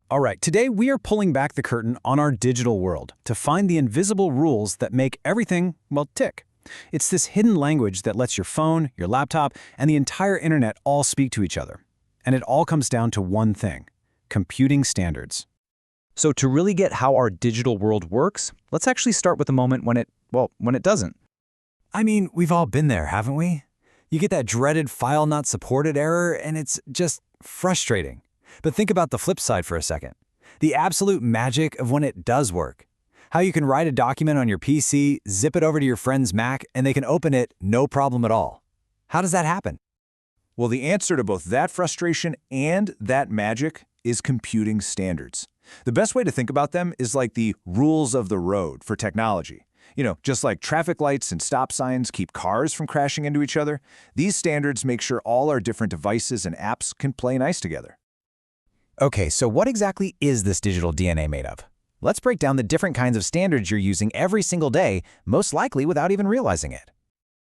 All right, today we are pulling back the curtain on our digital world to find the invisible rules that make everything, well, tick. It's this hidden language that lets your phone, your laptop, and the entire internet all speak to each other. And it all comes down to one thing: computing standards. So to really get how our digital world works, let's actually start with the moment when it doesn't. I mean, we've all been there, haven't we? You get that dreaded file not supported error, and it's just frustrating. But think about the flip side for a second. The absolute magic of when it does work. How you can write a document on your PC, zip it over to your friend's Mac, and they can open it no problem at all. How does that happen? Well, the answer to both that frustration and that magic is computing standards. The best way to think about them is like the rules of the road for technology. Just like traffic lights and stop signs keep cars from crashing into each other, these standards make sure all our different devices and apps can play nice together. Okay, so what exactly is this digital DNA made of? Let's break down the different kinds of standards you're using every single day, most likely without even realizing it.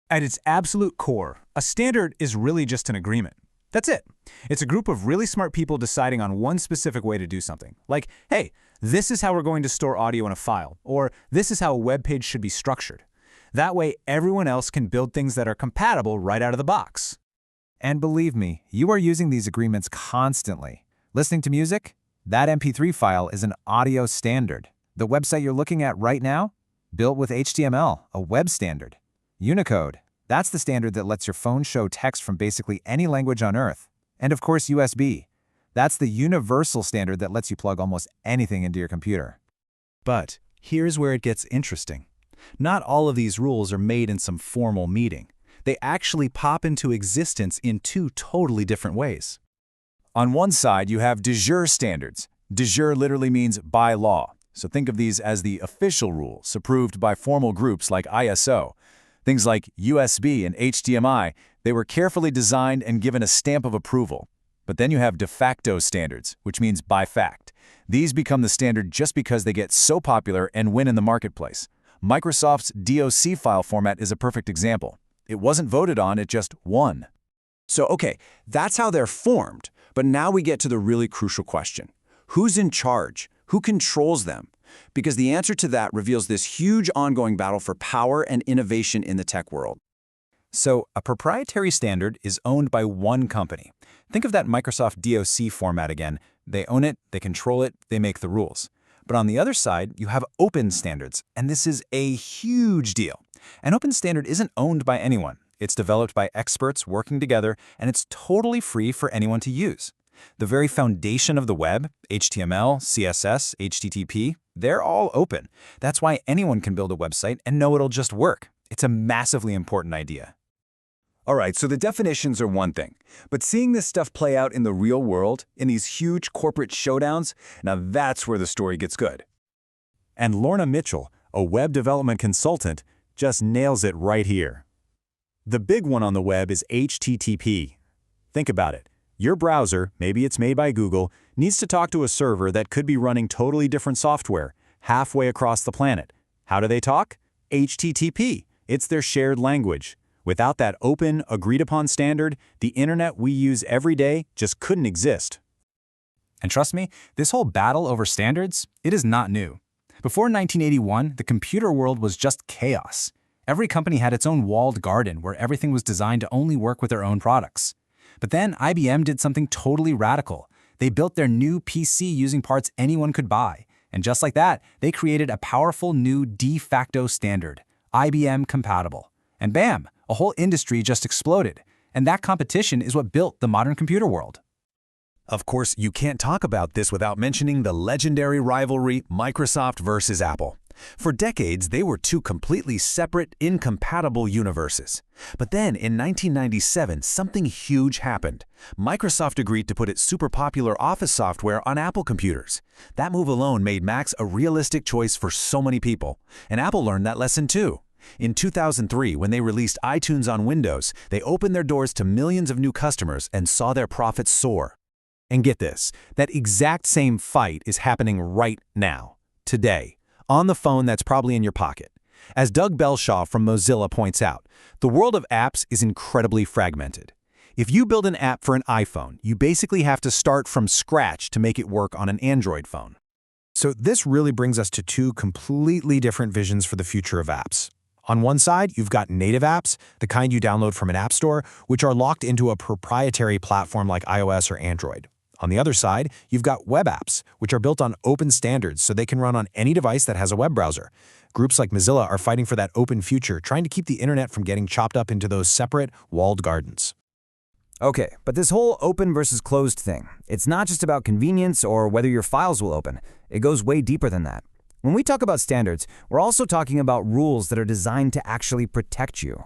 At its absolute core, a standard is really just an agreement. That's it. It's a group of really smart people deciding on one specific way to do something. Like, hey, this is how we're going to store audio in a file, or this is how a web page should be structured. That way, everyone else can build things that are compatible right out of the box. And believe me, you are using these agreements constantly. Listening to music? That MP3 file is an audio standard. The website you're looking at right now? Built with HTML, a web standard. Unicode. That's the standard that lets your phone show text from basically any language on Earth. And of course, USB. That's the universal standard that lets you plug almost anything into your computer. But here's where it gets interesting. Not all of these rules are made in some formal meeting. They actually pop into existence in two totally different ways. On one side, you have de jure standards. De jure literally means by law. So think of these as the official rules approved by formal groups like ISO. Things like USB and HDMI, they were carefully designed and given a stamp of approval. But then you have de facto standards, which means by fact. These become the standard just because they get so popular and win in the marketplace. Microsoft's DOC file format is a perfect example. It wasn't voted on, it just won. So, okay, that's how they're formed. But now we get to the really crucial question. Who's in charge? Who controls them? Because the answer to that reveals this huge ongoing battle for power and innovation in the tech world. So, a proprietary standard is owned by one company. Think of that Microsoft DOC format again. They own it, they control it, they make the rules. But on the other side, you have open standards, and this is a huge deal. An open standard isn't owned by anyone. It's developed by experts working together, and it's totally free for anyone to use. The very foundation of the web, HTML, CSS, HTTP, they're all open. That's why anyone can build a website and know it'll just work. It's a massively important idea. All right, so the definitions are one thing, but seeing this stuff play out in the real world, in these huge corporate showdowns, now that's where the story gets good. And Lorna Mitchell, a web development consultant, just nails it right here. The big one on the web is HTTP. Think about it. Your browser, maybe it's made by Google, needs to talk to a server that could be running totally different software, halfway across the planet. How do they talk? HTTP. It's their shared language. Without that open, agreed-upon standard, the internet we use every day just couldn't exist. And trust me, this whole battle over standards, it is not new. Before 1981, the computer world was just chaos. Every company had its own walled garden where everything was designed to only work with their own products. But then IBM did something totally radical. They built their new PC using parts anyone could buy. And just like that, they created a powerful new de facto standard, IBM Compatible. And bam, a whole industry just exploded. And that competition is what built the modern computer world. Of course, you can't talk about this without mentioning the legendary rivalry Microsoft versus Apple. For decades, they were two completely separate, incompatible universes. But then, in 1997, something huge happened. Microsoft agreed to put its super popular Office software on Apple computers. That move alone made Macs a realistic choice for so many people. And Apple learned that lesson too. In 2003, when they released iTunes on Windows, they opened their doors to millions of new customers and saw their profits soar. And get this, that exact same fight is happening right now, today, on the phone that's probably in your pocket. As Doug Belshaw from Mozilla points out, the world of apps is incredibly fragmented. If you build an app for an iPhone, you basically have to start from scratch to make it work on an Android phone. So this really brings us to two completely different visions for the future of apps. On one side, you've got native apps, the kind you download from an app store, which are locked into a proprietary platform like iOS or Android. On the other side, you've got web apps, which are built on open standards so they can run on any device that has a web browser. Groups like Mozilla are fighting for that open future, trying to keep the internet from getting chopped up into those separate, walled gardens. Okay, but this whole open versus closed thing, it's not just about convenience or whether your files will open. It goes way deeper than that. When we talk about standards, we're also talking about rules that are designed to actually protect you.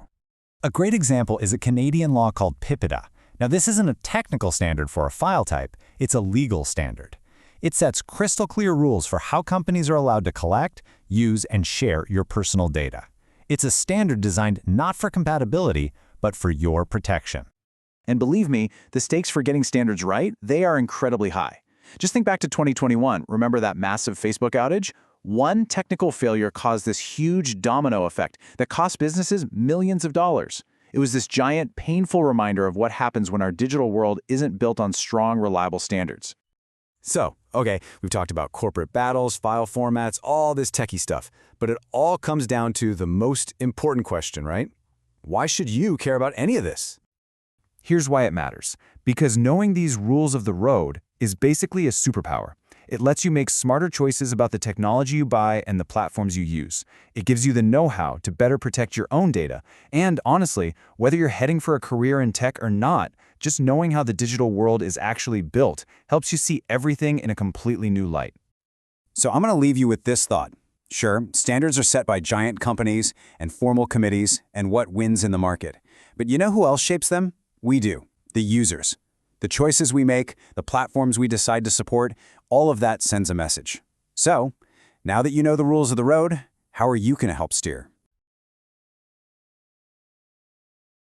A great example is a Canadian law called PIPEDA. Now, this isn't a technical standard for a file type, it's a legal standard. It sets crystal clear rules for how companies are allowed to collect, use, and share your personal data. It's a standard designed not for compatibility, but for your protection. And believe me, the stakes for getting standards right, they are incredibly high. Just think back to 2021. Remember that massive Facebook outage? One technical failure caused this huge domino effect that cost businesses millions of dollars. It was this giant, painful reminder of what happens when our digital world isn't built on strong, reliable standards. So, okay, we've talked about corporate battles, file formats, all this techie stuff, but it all comes down to the most important question, right? Why should you care about any of this? Here's why it matters. Because knowing these rules of the road is basically a superpower. It lets you make smarter choices about the technology you buy and the platforms you use. It gives you the know-how to better protect your own data. And honestly, whether you're heading for a career in tech or not, just knowing how the digital world is actually built helps you see everything in a completely new light. So I'm going to leave you with this thought. Sure, standards are set by giant companies and formal committees and what wins in the market. But you know who else shapes them? We do, the users. The choices we make, the platforms we decide to support, all of that sends a message. So, now that you know the rules of the road, how are you going to help steer?